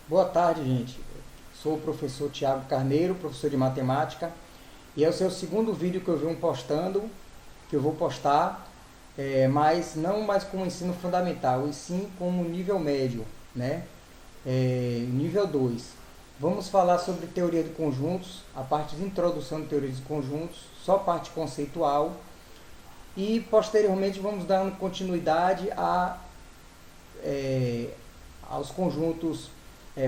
Boa tarde, gente. Sou o professor Tiago Carneiro, professor de matemática, e esse é o segundo vídeo que eu venho postando, que eu vou postar, mas não mais como ensino fundamental, e sim como nível médio, né? Nível 2. Vamos falar sobre teoria de conjuntos, a parte de introdução de teoria de conjuntos, só parte conceitual, e posteriormente vamos dar continuidade aos conjuntos,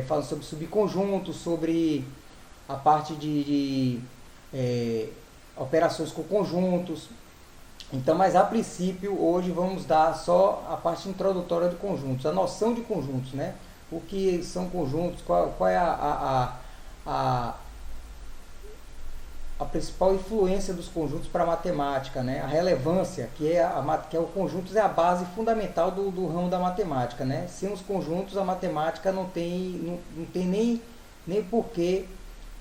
falando sobre subconjuntos, sobre a parte de operações com conjuntos. Então, mas a princípio, hoje vamos dar só a parte introdutória de conjuntos, a noção de conjuntos, né? O que são conjuntos, qual é a principal influência dos conjuntos para a matemática, né? A relevância, que é o conjuntos é a base fundamental do ramo da matemática, né? Sem os conjuntos, a matemática não tem nem por que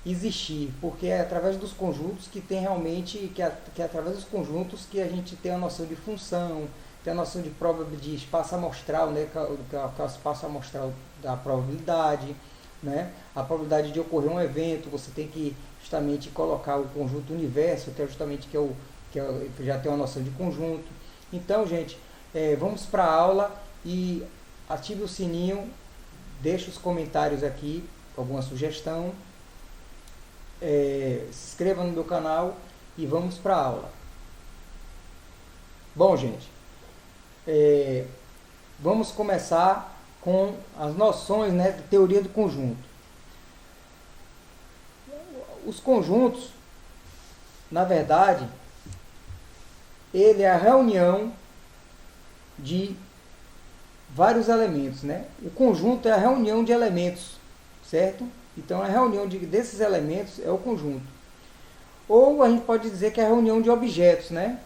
existir, porque é através dos conjuntos que tem realmente, que é através dos conjuntos que a gente tem a noção de função, tem a noção de espaço amostral, né? Que é o espaço amostral da probabilidade, né? A probabilidade de ocorrer um evento, você tem que justamente colocar o conjunto universo, que é justamente que já tem uma noção de conjunto. Então, gente, vamos para a aula e ative o sininho, deixe os comentários aqui, alguma sugestão, se inscreva no meu canal e vamos para a aula. Bom, gente, vamos começar com as noções, né, de teoria do conjunto. Os conjuntos, na verdade, ele é a reunião de vários elementos, né? O conjunto é a reunião de elementos, certo? Então, a reunião desses elementos é o conjunto. Ou a gente pode dizer que é a reunião de objetos, né?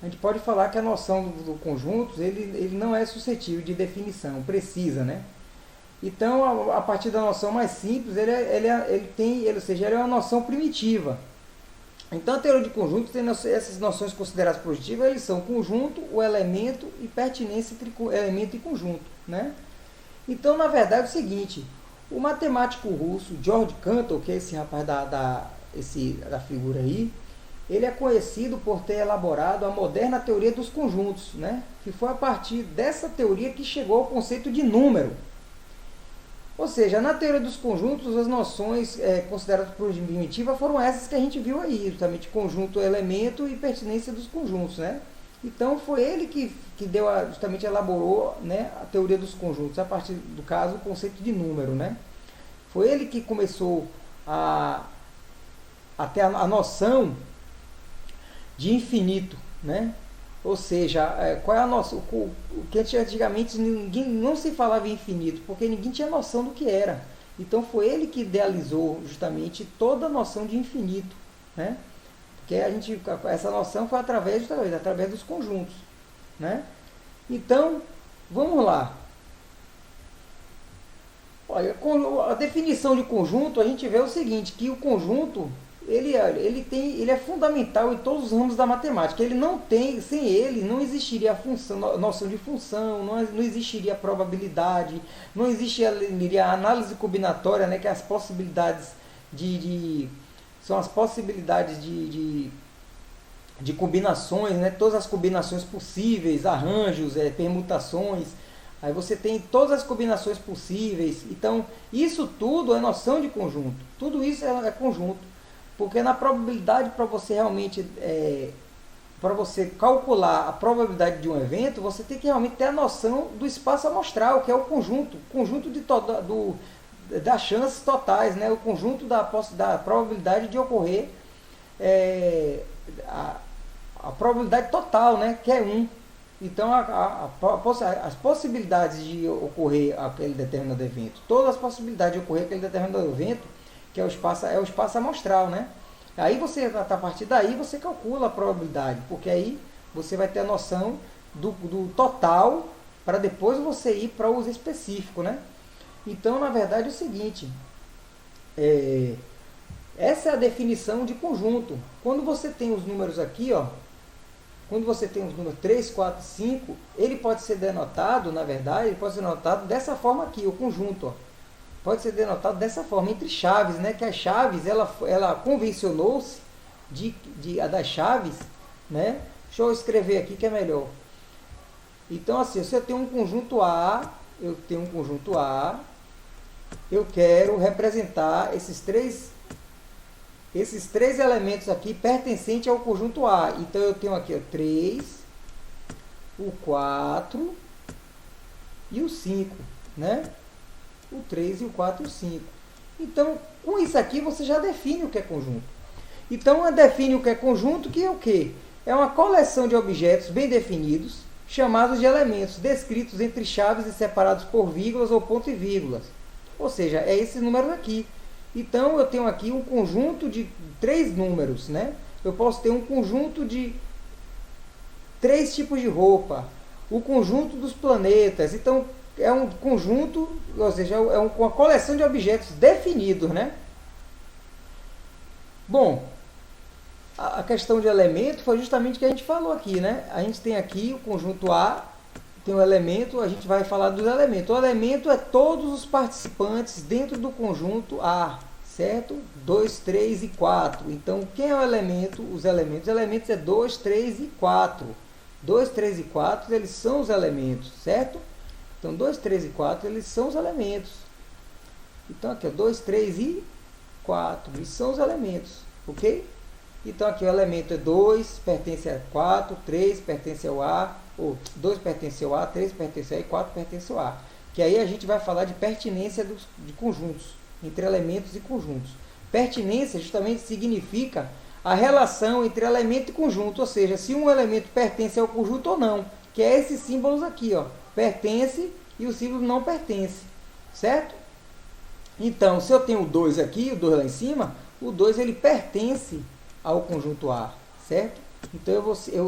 A gente pode falar que a noção do conjunto, ele não é suscetível de definição precisa, né? Então, a partir da noção mais simples, ou seja, ele é uma noção primitiva. Então, a teoria de conjuntos tem essas noções consideradas positivas, eles são conjunto, o elemento e pertinência entre elemento e conjunto, né? Então, na verdade, é o seguinte, o matemático russo Georg Cantor, que é esse rapaz da figura aí, ele é conhecido por ter elaborado a moderna teoria dos conjuntos, né? Que foi a partir dessa teoria que chegou ao conceito de número. Ou seja, na teoria dos conjuntos, as noções consideradas primitivas foram essas que a gente viu aí, justamente conjunto, elemento e pertinência dos conjuntos, né? Então foi ele que justamente elaborou, né, a teoria dos conjuntos, a partir do caso, o conceito de número, né? Foi ele que começou a ter a noção de infinito, né? Ou seja, qual é a nossa, o que antigamente ninguém não se falava em infinito, porque ninguém tinha noção do que era. Então foi ele que idealizou justamente toda a noção de infinito, né? Porque essa noção foi através dos conjuntos, né? Então, vamos lá. Olha, a definição de conjunto, a gente vê o seguinte, que o conjunto ele é fundamental em todos os ramos da matemática. Sem ele não existiria a noção de função, não existiria a probabilidade, não existiria a análise combinatória, né, que é as possibilidades são as possibilidades de combinações, né, todas as combinações possíveis, arranjos, permutações. Aí você tem todas as combinações possíveis. Então, isso tudo é noção de conjunto. Tudo isso é conjunto. Porque na probabilidade, para você realmente para você calcular a probabilidade de um evento, você tem que realmente ter a noção do espaço amostral, que é o conjunto das chances totais, né? O conjunto da probabilidade de ocorrer a probabilidade total, né? Que é 1. Então, as possibilidades de ocorrer aquele determinado evento, todas as possibilidades de ocorrer aquele determinado evento, que é o espaço amostral, né? Aí a partir daí você calcula a probabilidade, porque aí você vai ter a noção do total para depois você ir para o uso específico, né? Então, na verdade, é o seguinte, essa é a definição de conjunto. Quando você tem os números aqui, ó, quando você tem os números 3, 4, 5, ele pode ser denotado, na verdade, ele pode ser denotado dessa forma aqui, o conjunto, ó. pode ser denotado dessa forma, entre chaves, né? Que as chaves, ela convencionou-se a das chaves, né? Deixa eu escrever aqui que é melhor. Então, assim, se eu tenho um conjunto A, eu quero representar esses três elementos aqui pertencentes ao conjunto A. Então, eu tenho aqui o 3, o 4 e o 5, né? O 3, e o 4 e o 5. Então, com isso aqui, você já define o que é conjunto. Então, define o que é conjunto, que é o quê? É uma coleção de objetos bem definidos, chamados de elementos, descritos entre chaves e separados por vírgulas ou ponto e vírgulas. Ou seja, é esses números aqui. Então, eu tenho aqui um conjunto de 3 números, né? Eu posso ter um conjunto de 3 tipos de roupa, o conjunto dos planetas. Então, é um conjunto, ou seja, é uma coleção de objetos definidos, né? Bom, a questão de elemento foi justamente o que a gente falou aqui, né? A gente tem aqui o conjunto A, tem um elemento, a gente vai falar dos elementos. O elemento é todos os participantes dentro do conjunto A, certo? 2, 3 e 4. Então, quem é o elemento? Os elementos é 2, 3 e 4. 2, 3 e 4, eles são os elementos, certo? Então, 2, 3 e 4, eles são os elementos. Então, aqui, 2, 3 e 4, eles são os elementos, ok? Então, aqui o elemento é 2, pertence a 4, 3 pertence ao A, ou 2 pertence ao A, 3 pertence ao A e 4 pertence ao A. Que aí a gente vai falar de pertinência de conjuntos, entre elementos e conjuntos. Pertinência justamente significa a relação entre elemento e conjunto, ou seja, se um elemento pertence ao conjunto ou não, que é esses símbolos aqui, ó, pertence e o símbolo não pertence, certo? Então, se eu tenho o 2 aqui, o 2 lá em cima, o 2 ele pertence ao conjunto A, certo? Então,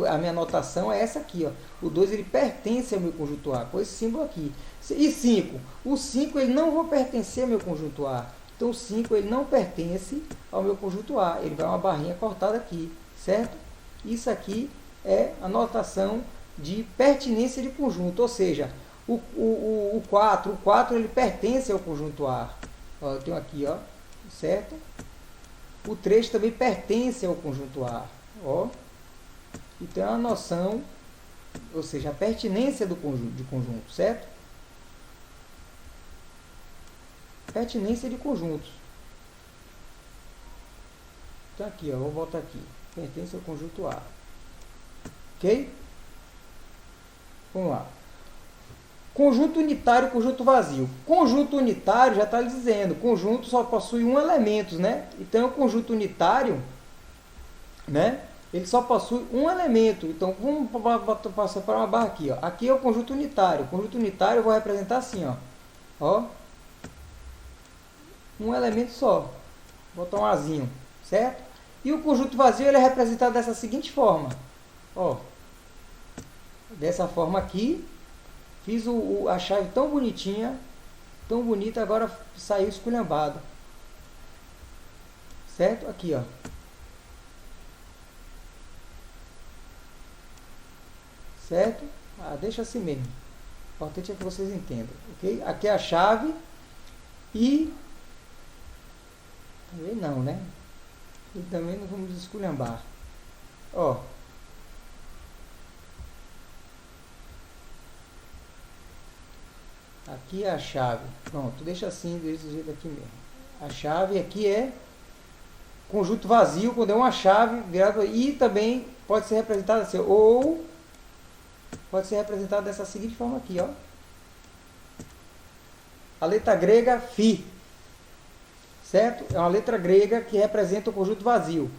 a minha anotação é essa aqui, ó. O 2 ele pertence ao meu conjunto A, com esse símbolo aqui. E 5? O 5 ele não vai pertencer ao meu conjunto A. Então, o 5 ele não pertence ao meu conjunto A. Ele vai uma barrinha cortada aqui, certo? Isso aqui é a notação de pertinência de conjunto, ou seja, o 4 ele pertence ao conjunto A. Ó, eu tenho aqui, ó, certo? O 3 também pertence ao conjunto A. Ó. Então, é uma noção, ou seja, a pertinência de conjunto, certo? Pertinência de conjuntos. Então, aqui, ó, vou voltar aqui. Pertence ao conjunto A. Ok? Vamos lá. Conjunto unitário e conjunto vazio. Conjunto unitário, já está dizendo, conjunto só possui um elemento, né? Então, o conjunto unitário, né? Ele só possui um elemento. Então, vamos passar para uma barra aqui, ó. Aqui é o conjunto unitário. O conjunto unitário eu vou representar assim, ó. Ó. Um elemento só. Vou botar um azinho, certo? E o conjunto vazio ele é representado dessa seguinte forma. Ó. Dessa forma aqui. Fiz a chave tão bonitinha, tão bonita, agora saiu esculhambado. Certo? Aqui, ó. Certo? Deixa assim mesmo. O importante é que vocês entendam. Ok? Aqui é a chave e... Também não, né? E também não vamos esculhambar. Ó. Aqui é a chave. Pronto, deixa assim, desse jeito aqui mesmo. A chave aqui é conjunto vazio, quando é uma chave virada, e também pode ser representada assim, ou pode ser representada dessa seguinte forma aqui, ó. A letra grega Φ, certo? É uma letra grega que representa o conjunto vazio.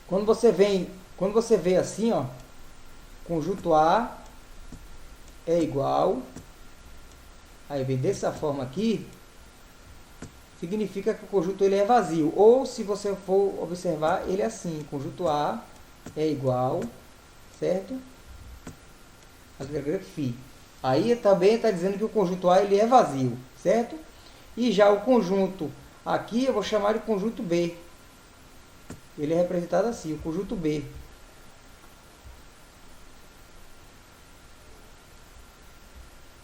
Quando você vê assim, ó, conjunto A é igual, aí vem dessa forma aqui, significa que o conjunto ele é vazio. Ou, se você for observar, ele é assim, conjunto A é igual, certo? A letra grega Φ. Aí também está dizendo que o conjunto A ele é vazio, certo? E já o conjunto aqui eu vou chamar de conjunto B. Ele é representado assim, o conjunto B.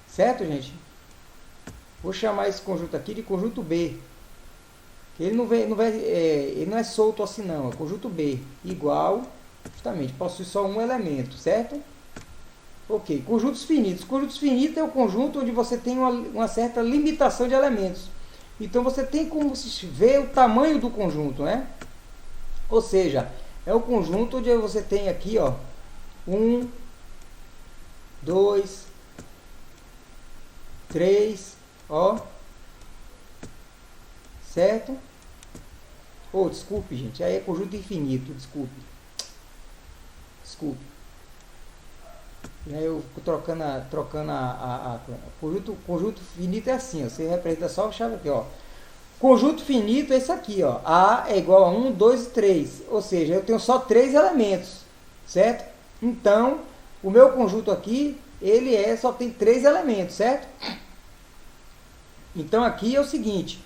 Certo, gente? Vou chamar esse conjunto aqui de conjunto B. Ele ele não é solto assim não, é conjunto B. Igual, justamente, possui só um elemento, certo? Ok, conjuntos finitos. Conjuntos finitos é o conjunto onde você tem uma certa limitação de elementos. Então você tem como ver o tamanho do conjunto, né? Ou seja, é o conjunto onde você tem aqui, ó, 1, 2, 3, ó, certo? Oh, desculpe, gente, aí é conjunto infinito, desculpe. E aí eu trocando conjunto finito é assim, ó, você representa só a chave aqui, ó. Conjunto finito é isso aqui, ó. A é igual a 1, 2 e 3. Ou seja, eu tenho só 3 elementos, certo? Então, o meu conjunto aqui, ele só tem 3 elementos, certo? Então, aqui é o seguinte.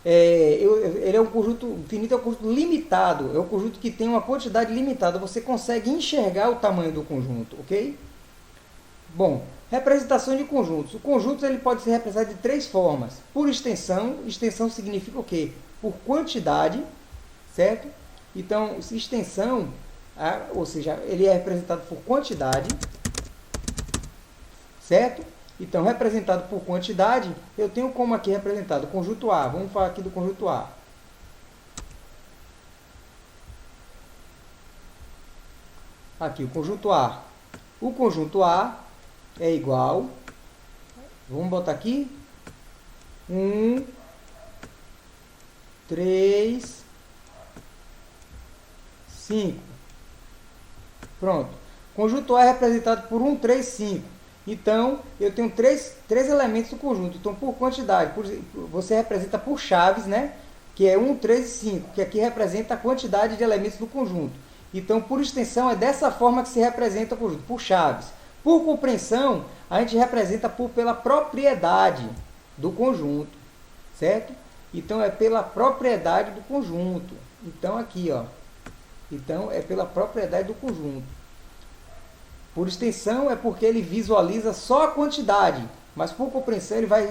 Ele é um conjunto finito, é um conjunto limitado. É um conjunto que tem uma quantidade limitada. Você consegue enxergar o tamanho do conjunto, ok? Bom, representação de conjuntos. O conjunto ele pode ser representado de 3 formas. Por extensão. Extensão significa o quê? Por quantidade, certo? Então, extensão, ou seja, ele é representado por quantidade, certo? Então, representado por quantidade, eu tenho como aqui representado o conjunto A. Vamos falar aqui do conjunto A. Aqui, o conjunto A. O conjunto A é igual, vamos botar aqui, 1, 3, 5. Pronto. Conjunto A é representado por 1, 3, 5. Então, eu tenho três elementos do conjunto. Então, por quantidade, você representa por chaves, né? Que é 1, 3 e 5, que aqui representa a quantidade de elementos do conjunto. Então, por extensão, é dessa forma que se representa o conjunto, por chaves. Por compreensão, a gente representa pela propriedade do conjunto, certo? Então, é pela propriedade do conjunto. Então, aqui, ó. Então, é pela propriedade do conjunto. Por extensão, é porque ele visualiza só a quantidade, mas por compreensão, ele vai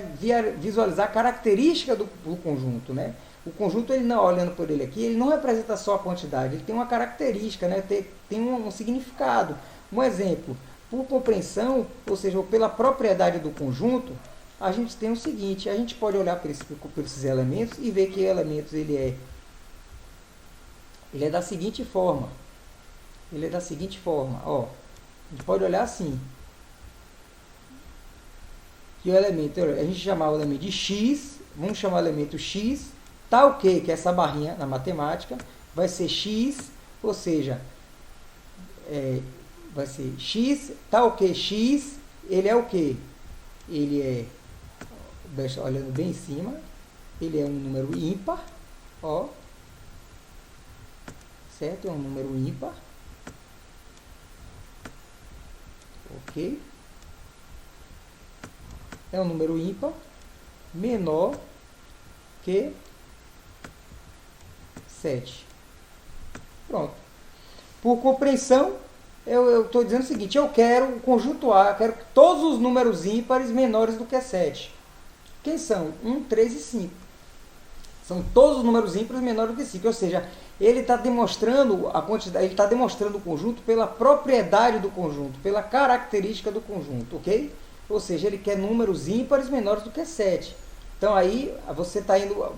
visualizar a característica do conjunto, né? O conjunto, ele não, olhando por ele aqui, ele não representa só a quantidade, ele tem uma característica, né? Tem um significado. Um exemplo, por compreensão, ou seja, pela propriedade do conjunto, a gente tem o seguinte, a gente pode olhar por esses elementos e ver que elementos ele é da seguinte forma. Ele é da seguinte forma, ó. A gente pode olhar assim. Que o elemento, a gente chamar o elemento de x, vamos chamar o elemento x, tal que é essa barrinha na matemática, vai ser x, ou seja, vai ser x, tal que x, ele é o que? Ele é, olhando bem em cima, ele é um número ímpar, ó, certo? É um número ímpar, ok? É um número ímpar menor que 7. Pronto. Por compreensão, eu estou dizendo o seguinte, eu quero o conjunto A, eu quero todos os números ímpares menores do que 7. Quem são? 1, 3 e 5. São todos os números ímpares menores do que 5. Ou seja, ele está demonstrando a quantidade, ele está demonstrando o conjunto pela propriedade do conjunto, pela característica do conjunto, ok? Ou seja, ele quer números ímpares menores do que 7. Então aí você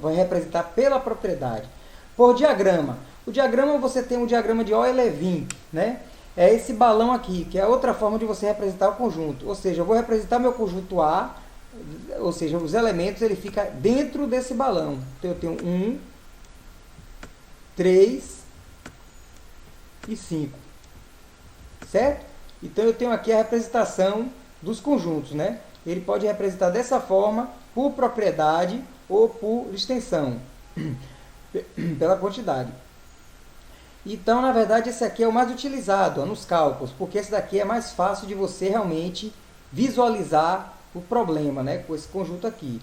vai representar pela propriedade. Por diagrama. O diagrama, você tem um diagrama de Euler-Levin, né? É esse balão aqui, que é outra forma de você representar o conjunto. Ou seja, eu vou representar meu conjunto A, ou seja, os elementos, ele fica dentro desse balão. Então eu tenho 1, 3 e 5. Certo? Então eu tenho aqui a representação dos conjuntos, né? Ele pode representar dessa forma, por propriedade ou por extensão, pela quantidade. Então, na verdade, esse aqui é o mais utilizado nos cálculos, porque esse daqui é mais fácil de você realmente visualizar o problema, né, com esse conjunto aqui.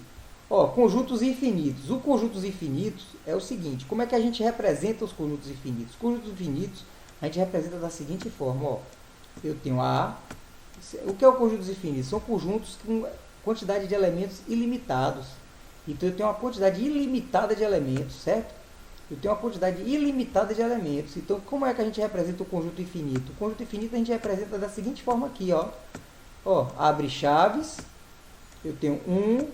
Ó, conjuntos infinitos. O conjuntos infinitos é o seguinte, como é que a gente representa os conjuntos infinitos? Os conjuntos infinitos a gente representa da seguinte forma, ó. Eu tenho A. O que é o conjuntos infinitos? São conjuntos quantidade de elementos ilimitados. Então eu tenho uma quantidade ilimitada de elementos, certo? Eu tenho uma quantidade ilimitada de elementos. Então como é que a gente representa o conjunto infinito? O conjunto infinito a gente representa da seguinte forma aqui, ó. Ó, abre chaves. Eu tenho 1,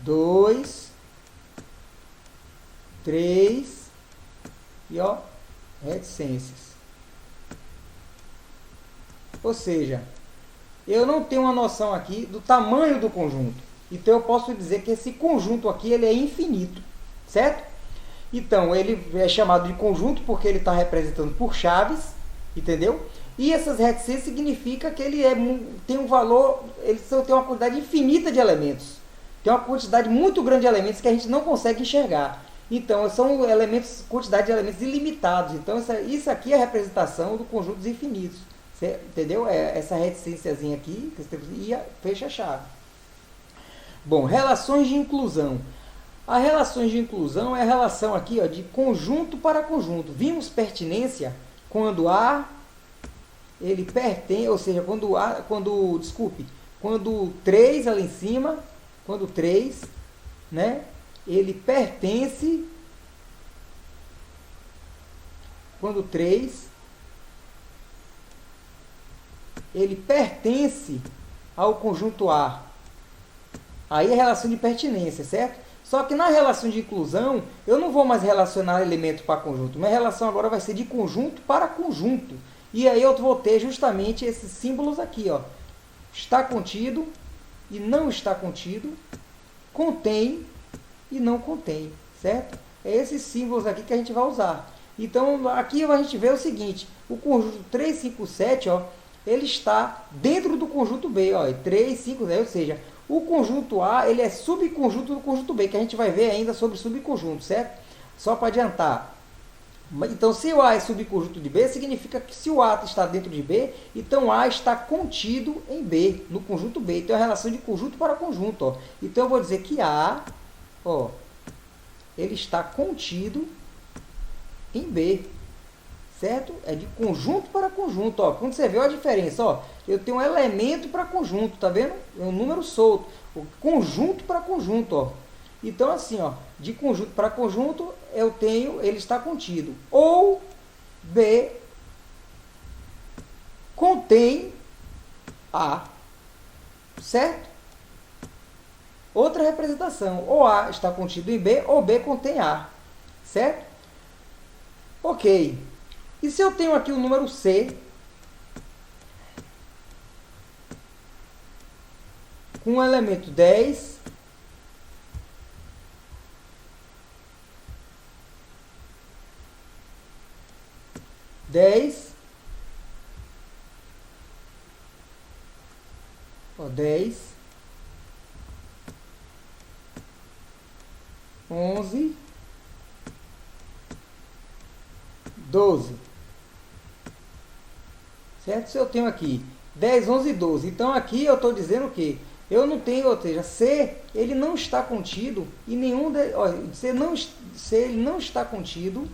2, 3 e ó, reticências. Ou seja, eu não tenho uma noção aqui do tamanho do conjunto. Então eu posso dizer que esse conjunto aqui ele é infinito, certo? Então ele é chamado de conjunto porque ele está representando por chaves, entendeu? E essas reticências significa que ele tem um valor, ele tem uma quantidade infinita de elementos. Tem uma quantidade muito grande de elementos que a gente não consegue enxergar. Então são elementos, quantidade de elementos ilimitados. Então isso aqui é a representação do conjunto dos infinitos. Entendeu? Essa reticênciazinha aqui, e fecha a chave. Bom, relações de inclusão. As relações de inclusão é a relação aqui, ó, de conjunto para conjunto. Vimos pertinência quando A, ele pertence, ou seja, quando 3 ali em cima, quando 3, né, ele pertence, quando 3 ele pertence ao conjunto A. Aí é a relação de pertinência, certo? Só que na relação de inclusão, eu não vou mais relacionar elemento para conjunto. Minha relação agora vai ser de conjunto para conjunto. E aí eu vou ter justamente esses símbolos aqui, ó. Está contido e não está contido, contém e não contém, certo? É esses símbolos aqui que a gente vai usar. Então, aqui a gente vê o seguinte, o conjunto 3, 5, 7, ó, ele está dentro do conjunto B, ó, 3, 5, 10, ou seja, o conjunto A ele é subconjunto do conjunto B, que a gente vai ver ainda sobre subconjunto, certo? Só para adiantar. Então, se o A é subconjunto de B, significa que se o A está dentro de B, então A está contido em B, no conjunto B. Então, é a relação de conjunto para conjunto. Ó. Então, eu vou dizer que A, ó, ele está contido em B. Certo? É de conjunto para conjunto. Ó. Quando você vê a diferença, ó, eu tenho um elemento para conjunto, tá vendo? É um número solto. O conjunto para conjunto, ó. Então, assim, ó, de conjunto para conjunto, eu tenho, ele está contido. Ou B contém A. Certo? Outra representação. Ou A está contido em B, ou B contém A. Certo? Ok. E se eu tenho aqui o número C, com o elemento 10, ó, 10, 11, 12. Certo? Se eu tenho aqui 10, 11 e 12. Então, aqui eu estou dizendo que eu não tenho, ou seja, C, ele não está contido em nenhum... C ele não está contido.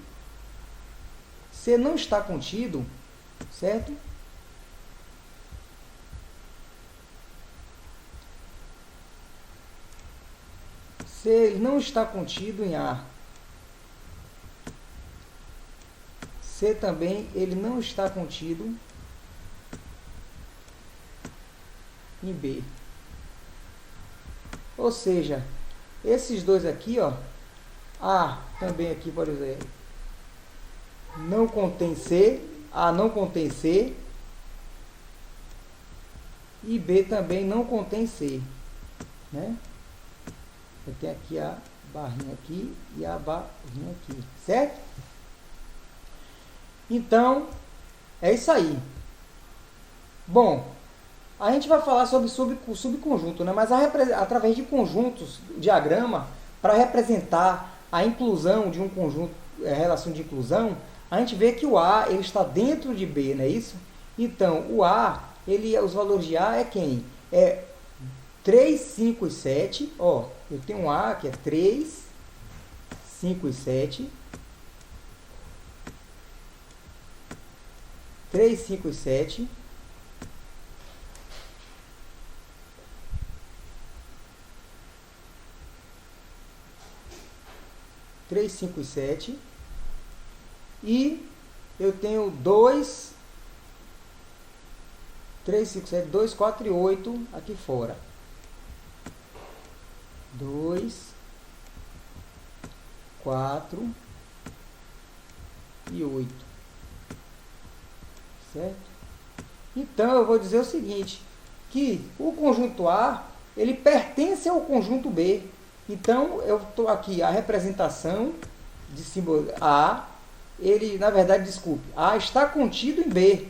C não está contido, certo? C ele não está contido em A. C também ele não está contido em B. Ou seja, esses dois aqui, ó, A também aqui, por exemplo, não contém C, A não contém C, e B também não contém C, né? Eu tenho aqui a barrinha aqui e a barrinha aqui, certo? Então, é isso aí. Bom, a gente vai falar sobre subconjunto, né? Mas através de conjuntos, diagrama, para representar a inclusão de um conjunto, relação de inclusão, a gente vê que o A ele está dentro de B, não é isso? Então, o A, os valores de A é quem? É 3, 5 e 7. Ó, eu tenho um A que é 3, 5 e 7. 3, 5 e 7. 3, 5 e 7. E eu tenho 2, 3, 5, 7, 2, 4 e 8 aqui fora. 2, 4 e 8. Certo? Então eu vou dizer o seguinte, que o conjunto A, ele pertence ao conjunto B. Então eu estou aqui, a representação de símbolo A, ele, na verdade, desculpe, A está contido em B.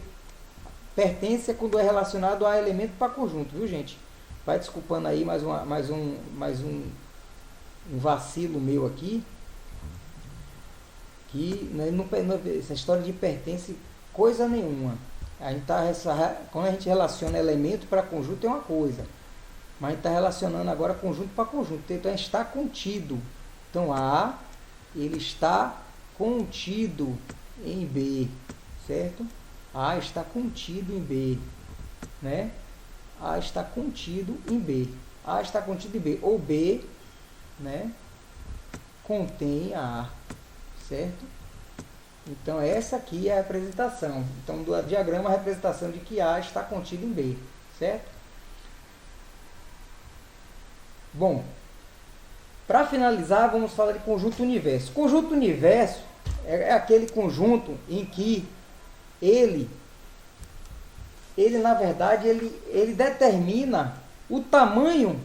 Pertence quando é relacionado a elemento para conjunto, viu, gente? Vai desculpando aí mais um vacilo meu aqui. Que essa história de pertence coisa nenhuma. A gente quando a gente relaciona elemento para conjunto é uma coisa. Mas a gente está relacionando agora conjunto para conjunto. Então está contido. Então A, ele está contido em B, certo? A está contido em B, né? A está contido em B. A está contido em B. Ou B, né, contém A, certo? Então essa aqui é a representação. Então do diagrama, a representação de que A está contido em B, certo? Bom, para finalizar, vamos falar de conjunto universo. Conjunto universo é aquele conjunto em que ele na verdade, ele determina o tamanho,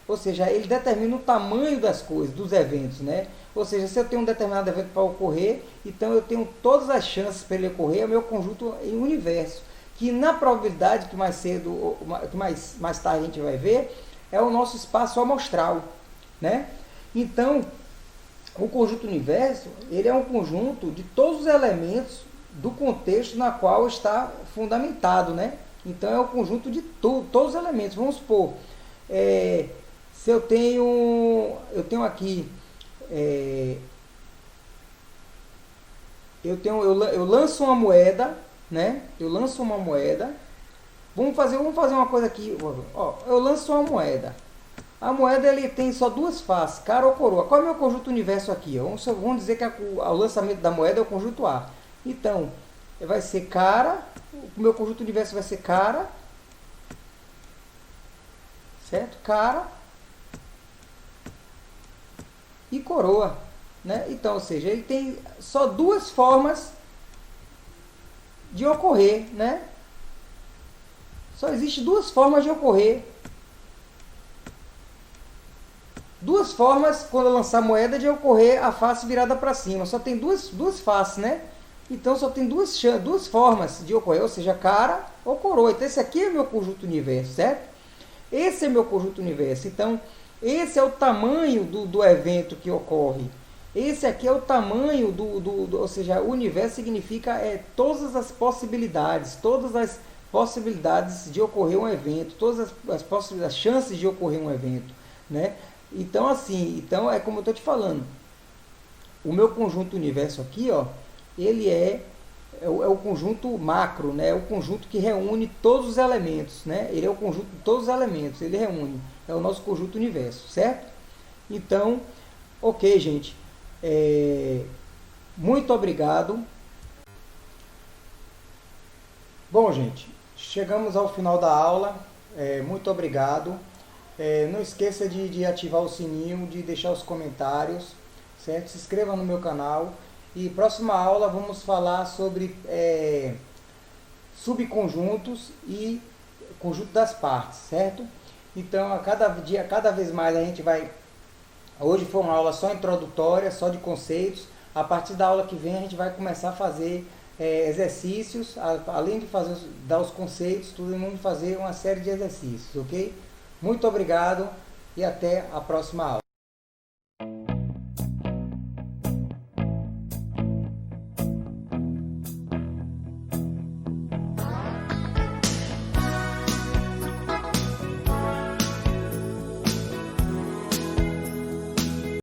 ou seja, ele determina o tamanho das coisas, dos eventos, né? Ou seja, se eu tenho um determinado evento para ocorrer, então eu tenho todas as chances para ele ocorrer, é o meu conjunto em universo, que na probabilidade que mais cedo, que mais tarde a gente vai ver, é o nosso espaço amostral, né? Então, o conjunto universo, ele é um conjunto de todos os elementos do contexto na qual está fundamentado, né? Então é o conjunto de todos os elementos. Vamos supor, se eu tenho aqui, eu lanço uma moeda, né? Eu lanço uma moeda. Vamos fazer uma coisa aqui. Ó, eu lanço uma moeda. A moeda ele tem só duas faces, cara ou coroa. Qual é o meu conjunto universo aqui? Vamos dizer que o lançamento da moeda é o conjunto A. Então, vai ser cara, o meu conjunto universo vai ser cara, certo? Cara e coroa, né? Então, ou seja, ele tem só duas formas de ocorrer, né? Só existe duas formas de ocorrer. Duas formas, quando eu lançar a moeda, de ocorrer a face virada para cima. Só tem duas faces, né? Então só tem duas formas de ocorrer, ou seja, cara ou coroa. Então esse aqui é meu conjunto universo, certo? Esse é meu conjunto universo. Então esse é o tamanho do evento que ocorre. Esse aqui é o tamanho ou seja, o universo significa todas as possibilidades de ocorrer um evento, todas as chances de ocorrer um evento, né? Então assim, é como eu estou te falando. O meu conjunto universo aqui, ó, ele é o conjunto macro, né? É o conjunto que reúne todos os elementos, né? Ele é o conjunto de todos os elementos, ele reúne. É o nosso conjunto universo, certo? Então, ok, gente. Muito obrigado. Bom, gente, chegamos ao final da aula. Muito obrigado. Não esqueça de ativar o sininho, de deixar os comentários, certo? Se inscreva no meu canal. E próxima aula vamos falar sobre subconjuntos e conjunto das partes, certo? Então, a cada vez mais a gente vai... Hoje foi uma aula só introdutória, só de conceitos. A partir da aula que vem a gente vai começar a fazer exercícios, além de dar os conceitos, todo mundo fazer uma série de exercícios, ok? Muito obrigado e até a próxima aula.